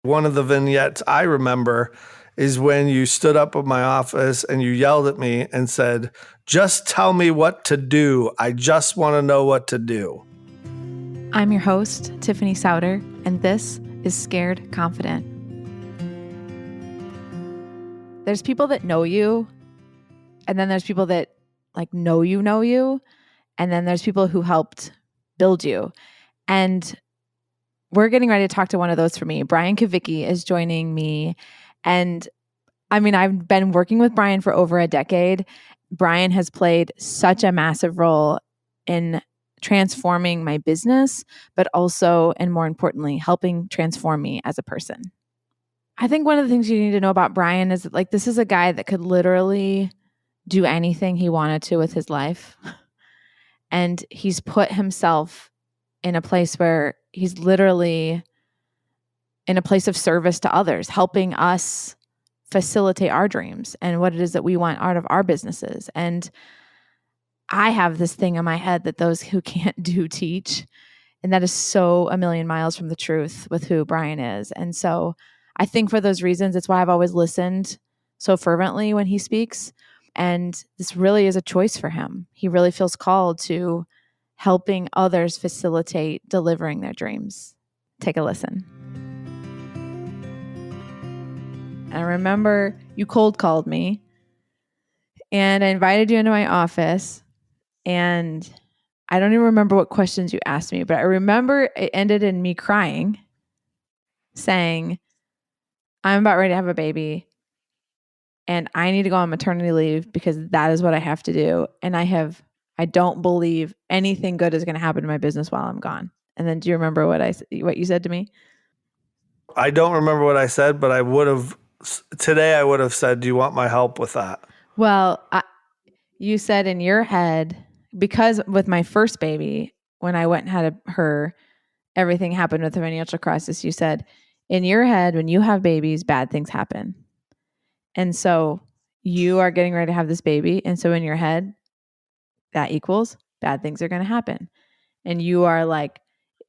One of the vignettes I remember is when you stood up in my office and you yelled at me and said, "Just tell me what to do. I just want to know what to do." I'm your host, Tiffany Souter, and this is Scared Confident. There's people that know you, and then there's people that know you, and then there's people who helped build you. And we're getting ready to talk to one of those for me. Brian Kavicky is joining me. And I've been working with Brian for over a decade. Brian has played such a massive role in transforming my business, but also, and more importantly, helping transform me as a person. I think one of the things you need to know about Brian is that this is a guy that could literally do anything he wanted to with his life. And he's put himself in a place where he's literally in a place of service to others, helping us facilitate our dreams and what it is that we want out of our businesses. And I have this thing in my head that those who can't do teach. And that is so a million miles from the truth with who Brian is. And so I think for those reasons, it's why I've always listened so fervently when he speaks. And this really is a choice for him. He really feels called to helping others facilitate delivering their dreams. Take a listen. I remember you cold called me and I invited you into my office, and I don't even remember what questions you asked me, but I remember it ended in me crying, saying, "I'm about ready to have a baby and I need to go on maternity leave because that is what I have to do. And I don't believe anything good is going to happen to my business while I'm gone." And then do you remember what you said to me? I don't remember what I said, but I would have said, "Do you want my help with that?" Well, you said in your head, because with my first baby, when I went and had her, everything happened with the financial crisis. You said, in your head, when you have babies, bad things happen. And so you are getting ready to have this baby. And so in your head, that equals bad things are going to happen. And you are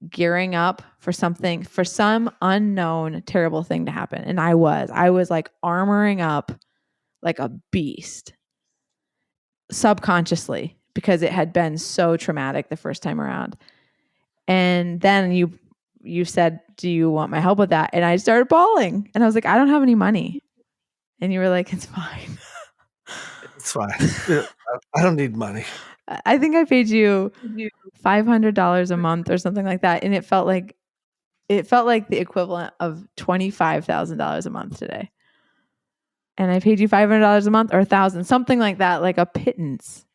gearing up for some unknown, terrible thing to happen. And I was armoring up like a beast subconsciously because it had been so traumatic the first time around. And then you said, "Do you want my help with that?" And I started bawling and I was like, "I don't have any money." And you were like, "It's fine." It's fine. I don't need money. I think I paid you $500 a month or something like that. And it felt like the equivalent of $25,000 a month today. And I paid you $500 a month or $1,000, something like that, like a pittance.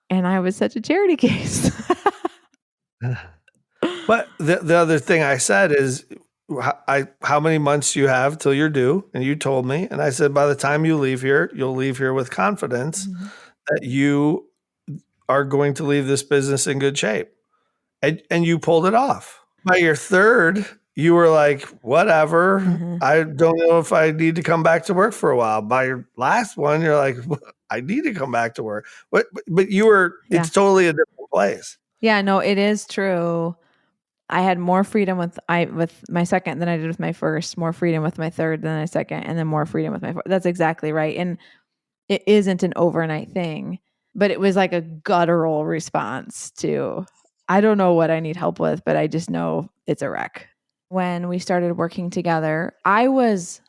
And I was such a charity case. But the other thing I said is, how many months do you have till you're due? And you told me, and I said, by the time you leave here, you'll leave here with confidence that you are going to leave this business in good shape. And you pulled it off. By your third, you were like, whatever. I don't know if I need to come back to work for a while. By your last one, you're like, I need to come back to work. But you were, it's totally a different place. Yeah, no, it is true. I had more freedom with my second than I did with my first, more freedom with my third than my second, and then more freedom with my fourth. That's exactly right. And it isn't an overnight thing, but it was like a guttural response to, I don't know what I need help with, but I just know it's a wreck. When we started working together, I was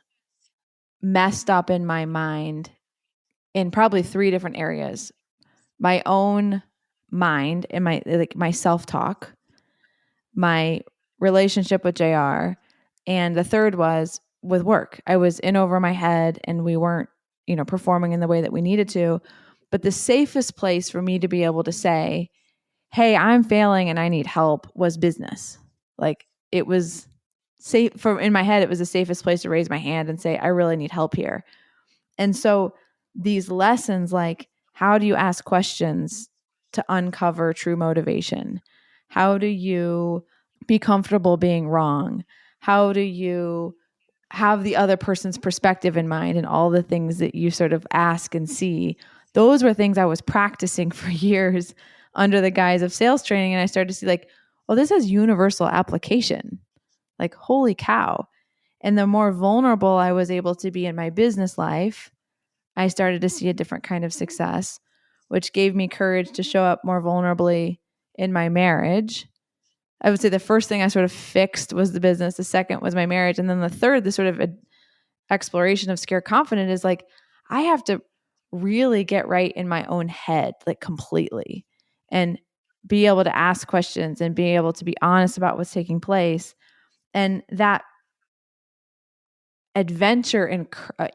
messed up in my mind in probably 3 different areas. My own mind and my self-talk, my relationship with JR, and the third was with work. I was in over my head and we weren't, performing in the way that we needed to. But the safest place for me to be able to say, "Hey, I'm failing and I need help," was business. It was safe in my head. It was the safest place to raise my hand and say, "I really need help here." And so these lessons, how do you ask questions to uncover true motivation? How do you be comfortable being wrong? How do you have the other person's perspective in mind and all the things that you sort of ask and see? Those were things I was practicing for years under the guise of sales training. And I started to see oh, this has universal application. Holy cow. And the more vulnerable I was able to be in my business life, I started to see a different kind of success, which gave me courage to show up more vulnerably in my marriage. I would say the first thing I sort of fixed was the business. The second was my marriage. And then the third, the sort of exploration of Scared Confident, is like, I have to really get right in my own head, like completely, and be able to ask questions and be able to be honest about what's taking place. And that adventure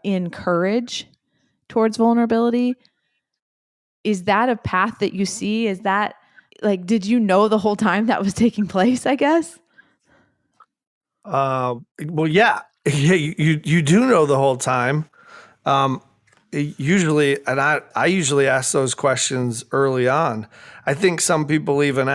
in courage towards vulnerability, is that a path that you see? Is that like, did you know the whole time that was taking place, I guess? Well, yeah, yeah, you do know the whole time. Um, Usually, and I usually ask those questions early on. I think some people even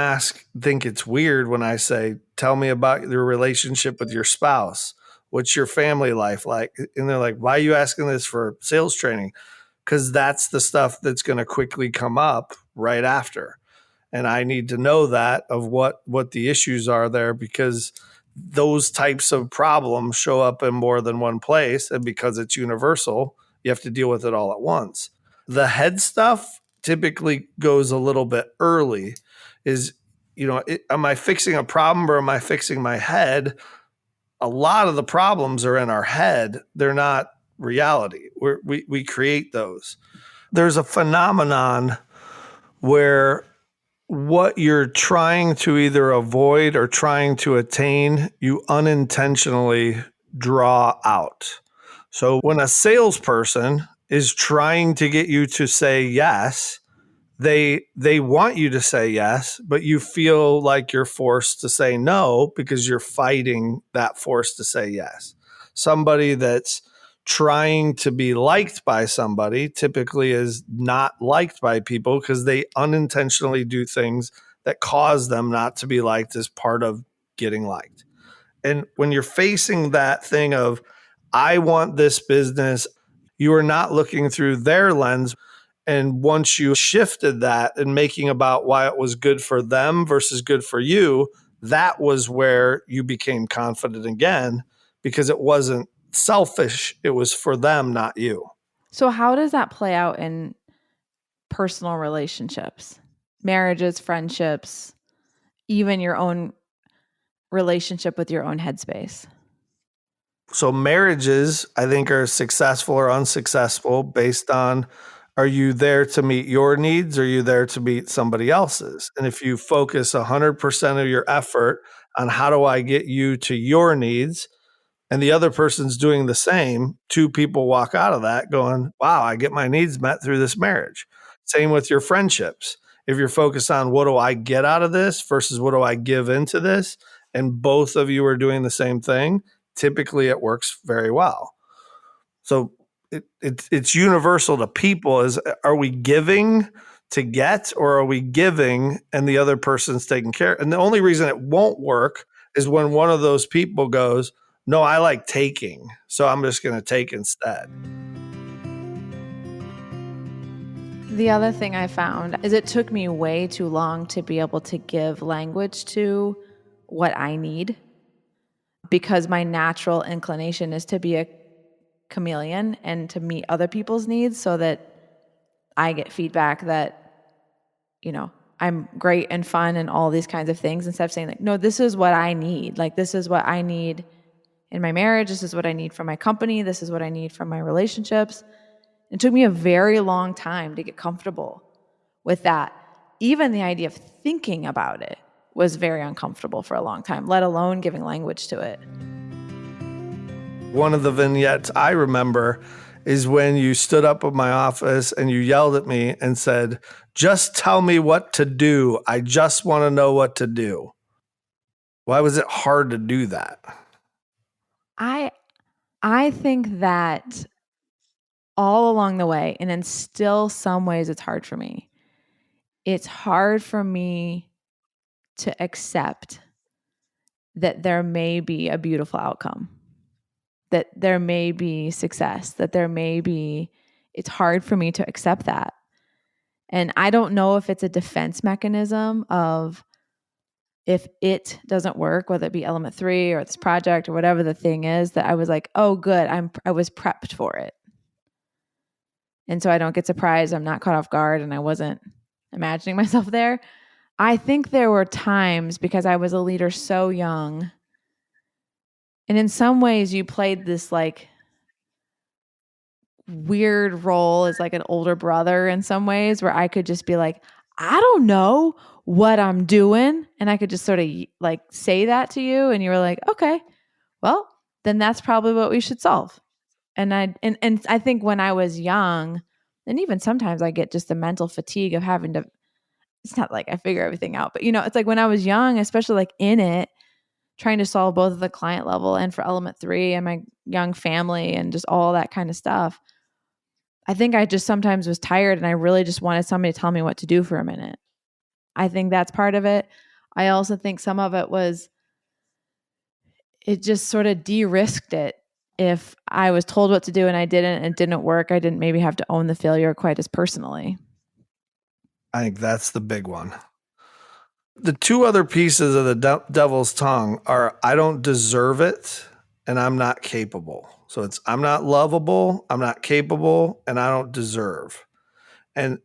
think it's weird when I say, tell me about your relationship with your spouse. What's your family life like? And they're like, why are you asking this for sales training? Because that's the stuff that's going to quickly come up right after. And I need to know that of what the issues are there, because those types of problems show up in more than one place. And because it's universal, you have to deal with it all at once. The head stuff typically goes a little bit early. Is, am I fixing a problem or am I fixing my head? A lot of the problems are in our head. They're not reality. We create those. There's a phenomenon where what you're trying to either avoid or trying to attain, you unintentionally draw out. So when a salesperson is trying to get you to say yes, they want you to say yes, but you feel like you're forced to say no because you're fighting that force to say yes. Somebody that's trying to be liked by somebody typically is not liked by people because they unintentionally do things that cause them not to be liked as part of getting liked. And when you're facing that thing of, I want this business, you are not looking through their lens. And once you shifted that and making about why it was good for them versus good for you, that was where you became confident again, because it wasn't selfish. It was for them, not you. So, how does that play out in personal relationships, marriages, friendships, even your own relationship with your own headspace? So marriages, I think, are successful or unsuccessful based on, are you there to meet your needs or are you there to meet somebody else's? And if you focus 100% of your effort on how do I get you to your needs, and the other person's doing the same, two people walk out of that going, wow, I get my needs met through this marriage. Same with your friendships. If you're focused on what do I get out of this versus what do I give into this, and both of you are doing the same thing, typically it works very well. So it's universal to people is, are we giving to get or are we giving and the other person's taking care? And the only reason it won't work is when one of those people goes, no, I like taking, so I'm just going to take instead. The other thing I found is it took me way too long to be able to give language to what I need, because my natural inclination is to be a chameleon and to meet other people's needs so that I get feedback that, I'm great and fun and all these kinds of things, instead of saying like, no, this is what I need. Like, this is what I need in my marriage. This is what I need from my company. This is what I need from my relationships. It took me a very long time to get comfortable with that. Even the idea of thinking about it was very uncomfortable for a long time, let alone giving language to it. One of the vignettes I remember is when you stood up at my office and you yelled at me and said, just tell me what to do. I just want to know what to do. Why was it hard to do that? I think that all along the way, and in still some ways it's hard for me. It's hard for me to accept that there may be a beautiful outcome, that there may be success, that there may be, it's hard for me to accept that. And I don't know if it's a defense mechanism of if it doesn't work, whether it be element 3 or this project or whatever the thing is, that I was like, oh, good, I was prepped for it. And so I don't get surprised. I'm not caught off guard, and I wasn't imagining myself there. I think there were times, because I was a leader so young, and in some ways you played this like weird role as like an older brother in some ways, where I could just be like, I don't know what I'm doing. And I could just sort of like say that to you. And you were like, okay, well, then that's probably what we should solve. And I think when I was young, and even sometimes I get just the mental fatigue of having to, it's not like I figure everything out, but it's like when I was young, especially like in it, trying to solve both at the client level and for element 3 and my young family and just all that kind of stuff. I think I just sometimes was tired, and I really just wanted somebody to tell me what to do for a minute. I think that's part of it. I also think some of it was, it just sort of de-risked it. If I was told what to do and I didn't, and it didn't work, I didn't maybe have to own the failure quite as personally. I think that's the big one. The two other pieces of the devil's tongue are I don't deserve it and I'm not capable. So it's I'm not lovable, I'm not capable, and I don't deserve. And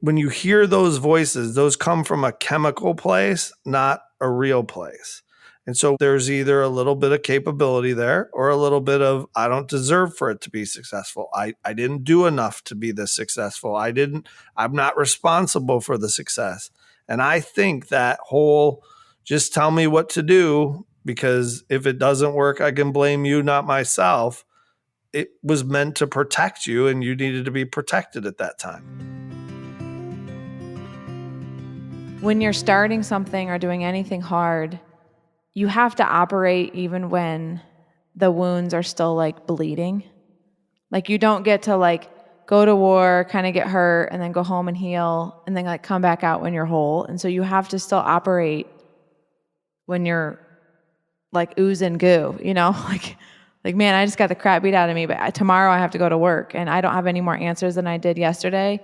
when you hear those voices, those come from a chemical place, not a real place. And so there's either a little bit of capability there or a little bit of I don't deserve for it to be successful. I didn't do enough to be this successful. I'm not responsible for the success. And I think that whole just tell me what to do, because if it doesn't work, I can blame you, not myself. It was meant to protect you, and you needed to be protected at that time. When you're starting something or doing anything hard, you have to operate even when the wounds are still like bleeding. Like you don't get to like go to war, kind of get hurt, and then go home and heal, and then like come back out when you're whole. And so you have to still operate when you're like ooze and goo, like man, I just got the crap beat out of me, but tomorrow I have to go to work and I don't have any more answers than I did yesterday.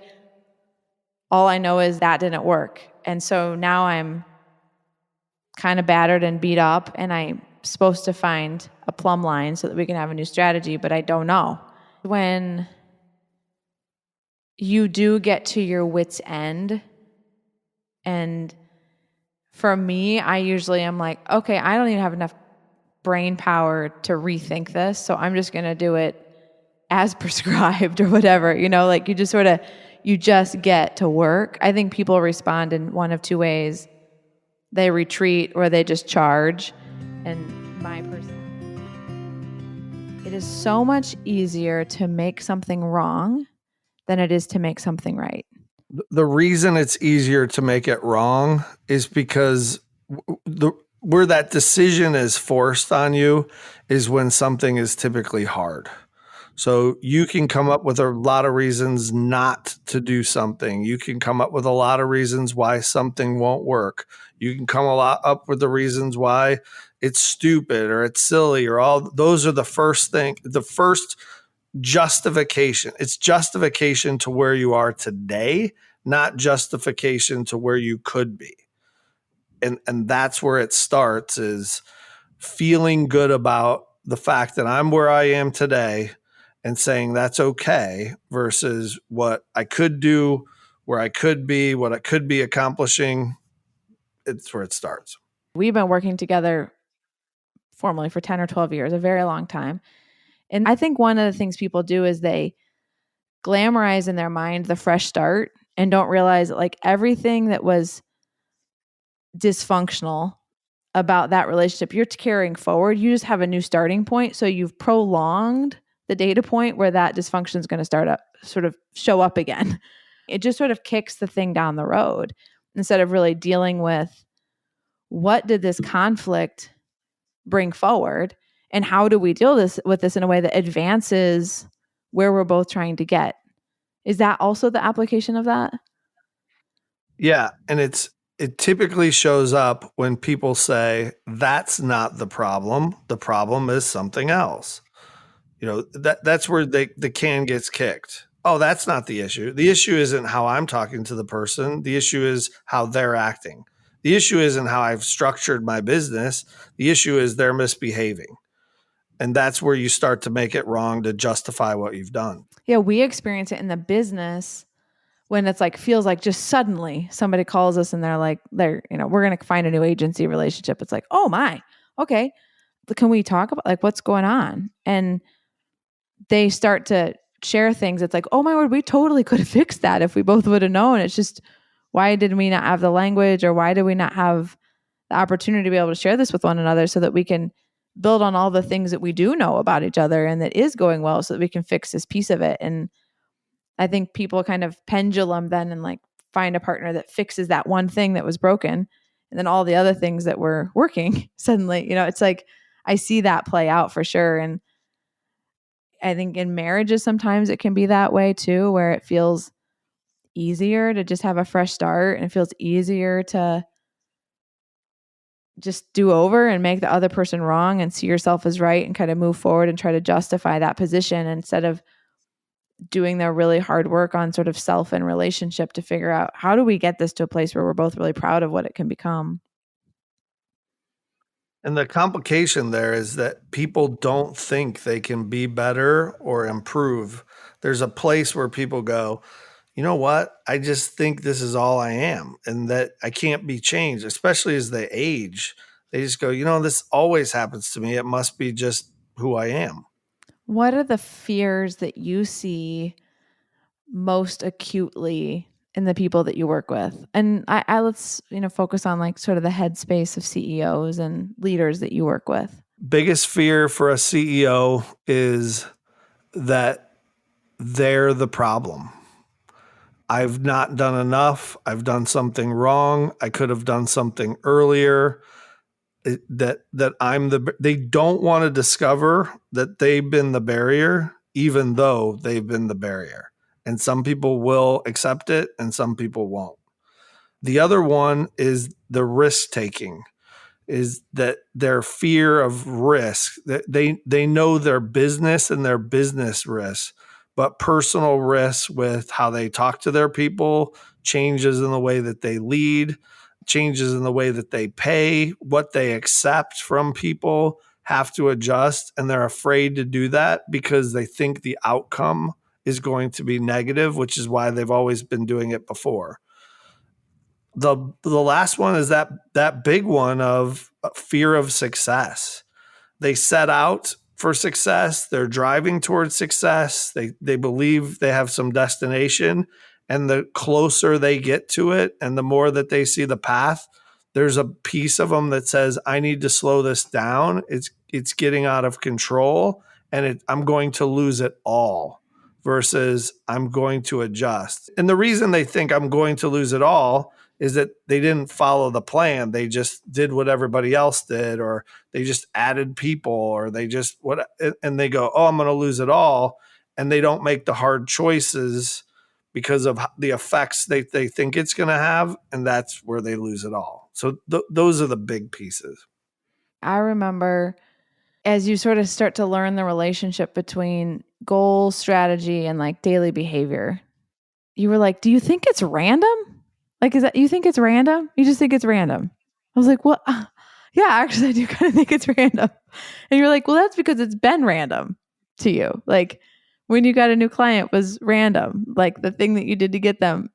All I know is that didn't work. And so now I'm kind of battered and beat up, and I'm supposed to find a plumb line so that we can have a new strategy, but I don't know. When you do get to your wit's end, and for me, I usually am like, okay, I don't even have enough brain power to rethink this, so I'm just going to do it as prescribed or whatever, like you just get to work. I think people respond in one of two ways. They retreat or they just charge. And my person, it is so much easier to make something wrong than it is to make something right. The reason it's easier to make it wrong is because where that decision is forced on you is when something is typically hard. So you can come up with a lot of reasons not to do something. You can come up with a lot of reasons why something won't work. You can come up with the reasons why it's stupid or it's silly or all those are the first justification. It's justification to where you are today, not justification to where you could be. And that's where it starts, is feeling good about the fact that I'm where I am today and saying that's okay, versus what I could do, where I could be, what I could be accomplishing. It's where it starts. We've been working together formally for 10 or 12 years, a very long time. And I think one of the things people do is they glamorize in their mind the fresh start and don't realize that like everything that was dysfunctional about that relationship you're carrying forward, you just have a new starting point. So you've prolonged the data point where that dysfunction is going to sort of show up again. It just sort of kicks the thing down the road instead of really dealing with what did this conflict bring forward and how do we deal with this in a way that advances where we're both trying to get. Is that also the application of that? Yeah. And it typically shows up when people say, that's not the problem. The problem is something else. That's where the can gets kicked. Oh, that's not the issue. The issue isn't how I'm talking to the person. The issue is how they're acting. The issue isn't how I've structured my business. The issue is they're misbehaving. And that's where you start to make it wrong to justify what you've done. Yeah, we experience it in the business when it's like feels like just suddenly somebody calls us and they're we're going to find a new agency relationship. It's like, oh my, okay, can we talk about like what's going on? And they start to share things. It's like, oh my word, we totally could have fixed that if we both would have known. It's just, why did we not have the language, or why did we not have the opportunity to be able to share this with one another so that we can build on all the things that we do know about each other and that is going well, so that we can fix this piece of it. And I think people kind of pendulum then and like find a partner that fixes that one thing that was broken, and then all the other things that were working suddenly, it's like I see that play out for sure. And I think in marriages sometimes it can be that way too, where it feels easier to just have a fresh start, and it feels easier to just do over and make the other person wrong and see yourself as right and kind of move forward and try to justify that position, instead of doing the really hard work on sort of self and relationship to figure out, how do we get this to a place where we're both really proud of what it can become. And the complication there is that people don't think they can be better or improve. There's a place where people go, you know what? I just think this is all I am and that I can't be changed, especially as they age. They just go, this always happens to me. It must be just who I am. What are the fears that you see most acutely in the people that you work with? And I let's, focus on like sort of the headspace of CEOs and leaders that you work with. Biggest fear for a CEO is that they're the problem. I've not done enough. I've done something wrong. I could have done something earlier. That I'm they don't want to discover that they've been the barrier, even though they've been the barrier. And some people will accept it and some people won't. The other one is the risk taking, is that their fear of risk, that they know their business and their business risks, but personal risks with how they talk to their people, changes in the way that they lead, changes in the way that they pay, what they accept from people have to adjust. And they're afraid to do that because they think the outcome is going to be negative, which is why they've always been doing it before. The last one is that big one of fear of success. They set out for success. They're driving towards success. They believe they have some destination, and the closer they get to it and the more that they see the path, there's a piece of them that says, I need to slow this down. It's getting out of control, and I'm going to lose it all, versus I'm going to adjust. And the reason they think I'm going to lose it all is that they didn't follow the plan. They just did what everybody else did, or they just added people, or they just and they go, oh, I'm going to lose it all. And they don't make the hard choices because of the effects they think it's going to have. And that's where they lose it all. So those are the big pieces. I remember as you sort of start to learn the relationship between goal, strategy, and like daily behavior, you were like, do you think it's random? Like, is that, you think it's random? You just think it's random. I was like, well, yeah, actually, I do kind of think it's random. And you're like, well, that's because it's been random to you. Like, when you got a new client was random. Like, the thing that you did to get them,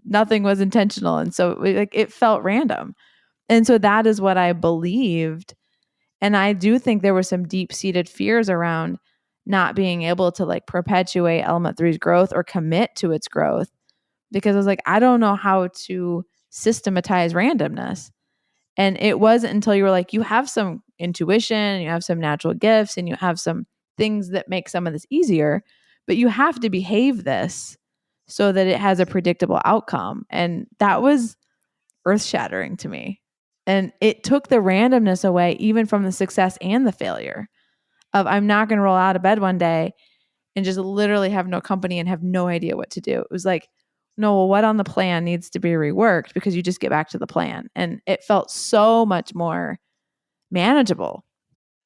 nothing was intentional. And so, like, it felt random. And so that is what I believed. And I do think there were some deep seated fears around not being able to like perpetuate element three's growth or commit to its growth, because I was like, I don't know how to systematize randomness. And it wasn't until you were like, you have some intuition, and you have some natural gifts, and you have some things that make some of this easier, but you have to behave this so that it has a predictable outcome. And that was earth shattering to me. And it took the randomness away, even from the success and the failure of, I'm not going to roll out of bed one day and just literally have no company and have no idea what to do. It was like, no, well, what on the plan needs to be reworked, because you just get back to the plan. And it felt so much more manageable.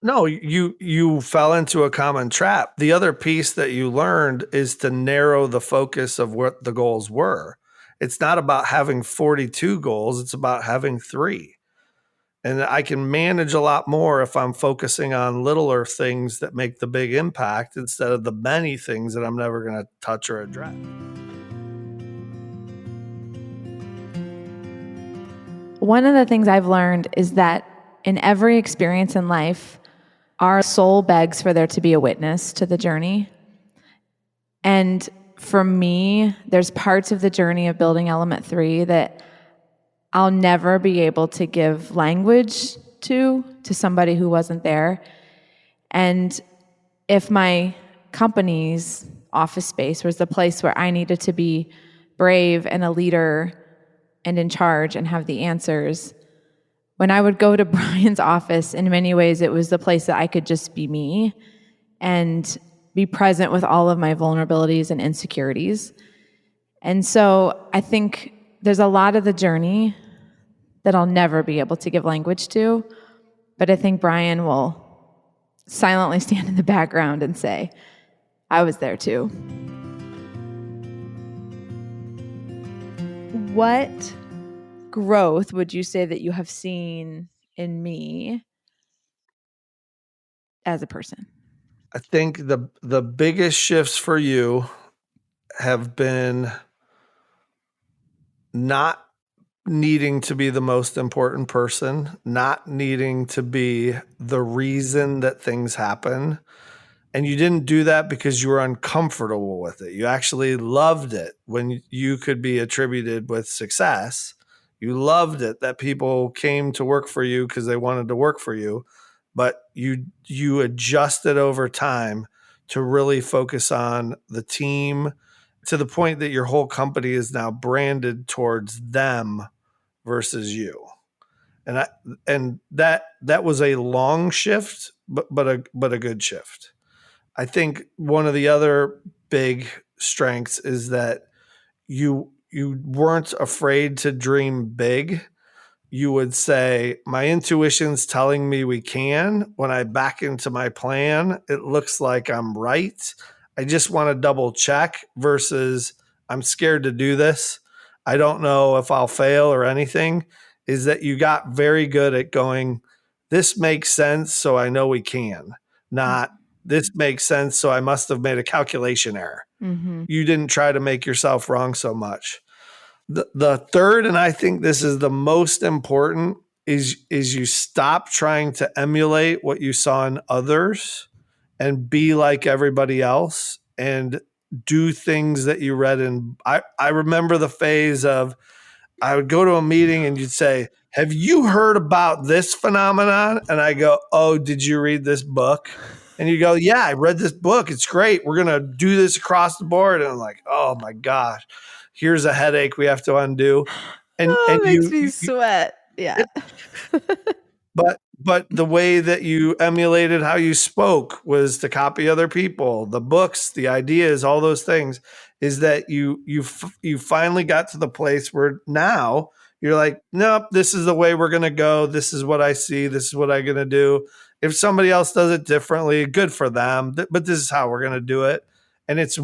No, you fell into a common trap. The other piece that you learned is to narrow the focus of what the goals were. It's not about having 42 goals. It's about having 3. And I can manage a lot more if I'm focusing on littler things that make the big impact instead of the many things that I'm never going to touch or address. One of the things I've learned is that in every experience in life, our soul begs for there to be a witness to the journey. And for me, there's parts of the journey of building element 3 that I'll never be able to give language to somebody who wasn't there. And if my company's office space was the place where I needed to be brave and a leader and in charge and have the answers, when I would go to Brian's office, in many ways, it was the place that I could just be me and be present with all of my vulnerabilities and insecurities. And so I think there's a lot of the journey that I'll never be able to give language to, but I think Brian will silently stand in the background and say, I was there too. What growth would you say that you have seen in me as a person? I think the biggest shifts for you have been not needing to be the most important person, not needing to be the reason that things happen. And you didn't do that because you were uncomfortable with it. You actually loved it when you could be attributed with success. You loved it that people came to work for you because they wanted to work for you, but you adjusted over time to really focus on the team to the point that your whole company is now branded towards them versus you. And that was a long shift, but a good shift. I think one of the other big strengths is that you weren't afraid to dream big. You would say, my intuition's telling me we can. When I back into my plan, it looks like I'm right. I just want to double check versus I'm scared to do this. I don't know if I'll fail or anything. Is that you got very good at going, this makes sense, so I know we can. Not, this makes sense, so I must have made a calculation error. Mm-hmm. You didn't try to make yourself wrong so much. The third, and I think this is the most important, is you stop trying to emulate what you saw in others and be like everybody else and do things that you read in. I remember the phase of I would go to a meeting and you'd say, have you heard about this phenomenon? And I go, oh, did you read this book? And you go, yeah, I read this book. It's great. We're going to do this across the board. And I'm like, oh my gosh, here's a headache we have to undo. And it makes me sweat. Yeah. But the way that you emulated how you spoke was to copy other people, the books, the ideas, all those things. Is that you finally got to the place where now you're like, nope, this is the way we're gonna go. This is what I see. This is what I'm gonna do. If somebody else does it differently, good for them. But this is how we're gonna do it. And it's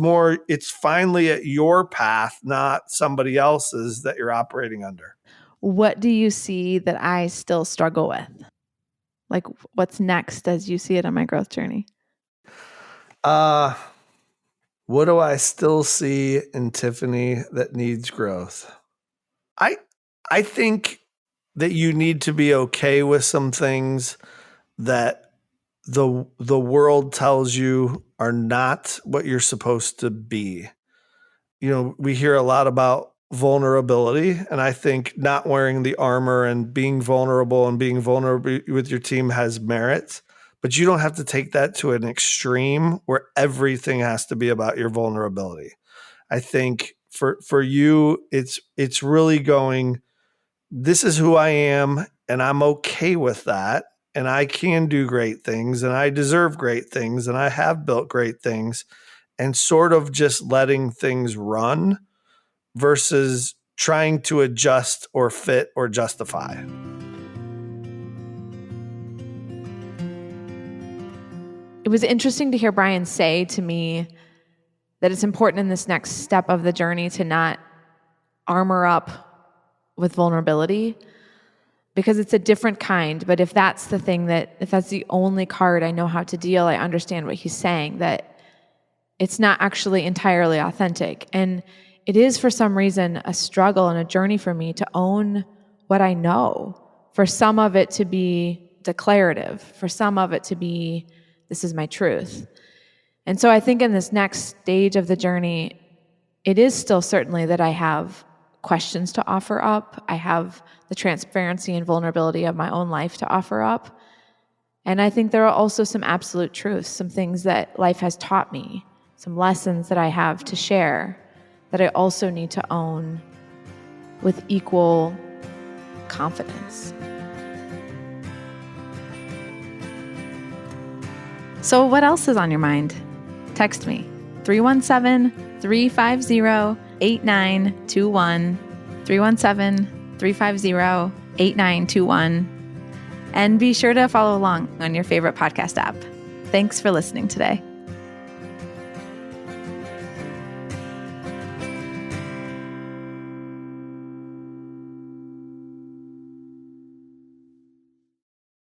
finally at your path, not somebody else's that you're operating under. What do you see that I still struggle with? Like, what's next as you see it on my growth journey? What do I still see in Tiffany that needs growth? I think that you need to be okay with some things that the world tells you are not what you're supposed to be. You know, we hear a lot about vulnerability, and I think not wearing the armor and being vulnerable with your team has merit, but you don't have to take that to an extreme where everything has to be about your vulnerability. I think for you, it's really going, this is who I am, and I'm okay with that. And I can do great things, and I deserve great things, and I have built great things, and sort of just letting things run versus trying to adjust or fit or justify. It was interesting to hear Brian say to me that it's important in this next step of the journey to not armor up with vulnerability, because it's a different kind. But if that's the only card I know how to deal, I understand what he's saying, that it's not actually entirely authentic. And it is, for some reason, a struggle and a journey for me to own what I know, for some of it to be declarative, for some of it to be, this is my truth. And so I think in this next stage of the journey, it is still certainly that I have questions to offer up. I have the transparency and vulnerability of my own life to offer up. And I think there are also some absolute truths, some things that life has taught me, some lessons that I have to share that I also need to own with equal confidence. So what else is on your mind? Text me, 317-350-8921, 317-350-8921, and be sure to follow along on your favorite podcast app. Thanks for listening today.